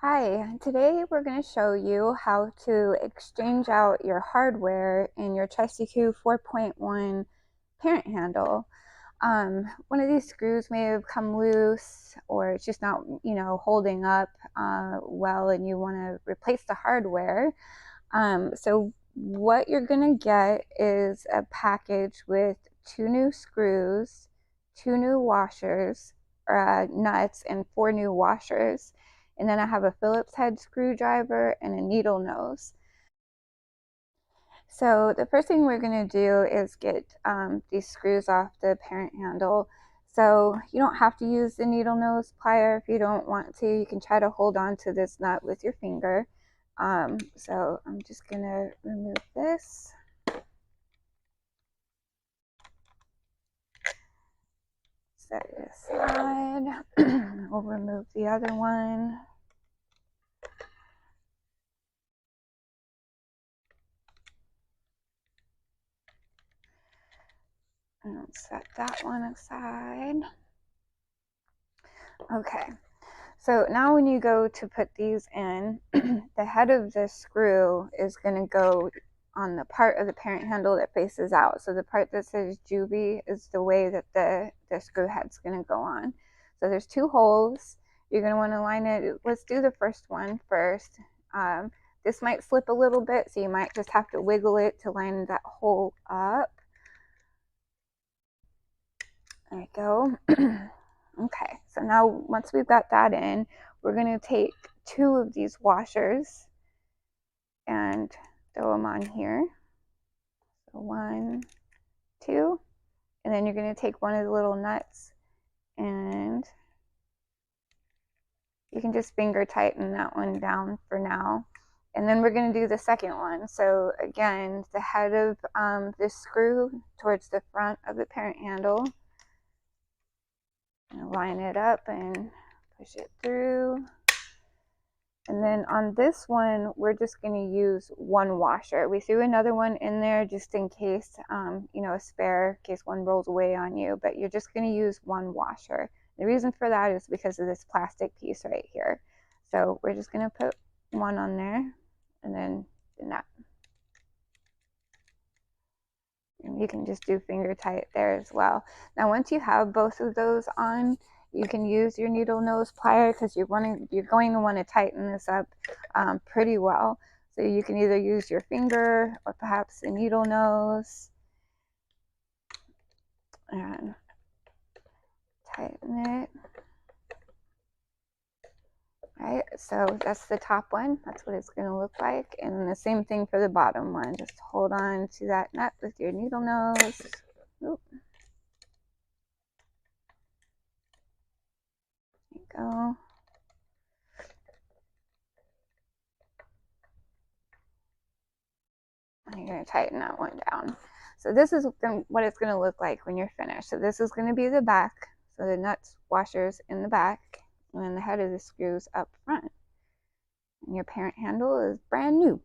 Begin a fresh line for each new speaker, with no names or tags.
Hi, today we're going to show you how to exchange out your hardware in your Tricycoo 4.1 parent handle. One of these screws may have come loose or it's just not, holding up well, and you want to replace the hardware. So what you're going to get is a package with 2 new screws, 2 new washers, nuts, and 4 new washers. And then I have a Phillips head screwdriver and a needle nose. So the first thing we're going to do is get these screws off the parent handle. So you don't have to use the needle nose plier if you don't want to. You can try to hold on to this nut with your finger. So I'm just going to remove this. Set it aside. We'll remove the other one. And set that one aside. Okay, so now when you go to put these in, the head of the screw is going to go on the part of the parent handle that faces out. So the part that says joovy is the way that the screw head's going to go on. So there's 2 holes. You're going to want to line it. Let's do the first one first. This might slip a little bit, so you might just have to wiggle it to line that hole up. There we go. Okay, so now once we've got that in, we're going to take 2 of these washers and throw them on here. So 1, 2, and then you're going to take one of the little nuts and you can just finger tighten that one down for now. And then we're going to do the second one. So again, the head of this screw towards the front of the parent handle. Line it up and push it through. And then on this one, we're just going to use 1 washer. We threw another one in there just in case, a spare, in case one rolls away on you, but you're just going to use 1 washer. The reason for that is because of this plastic piece right here. So we're just going to put 1 on there and then the nut. And you can just do finger tight there as well. Now, once you have both of those on, you can use your needle nose plier because you're going to want to tighten this up pretty well. So you can either use your finger or perhaps a needle nose and tighten it. Right, so that's the top one. That's what it's going to look like. And then the same thing for the bottom one. Just hold on to that nut with your needle nose. Oop. There you go. And you're going to tighten that one down. So this is what it's going to look like when you're finished. So this is going to be the back. So the nuts, washers in the back, and then the head of the screws up front. And your parent handle is brand new.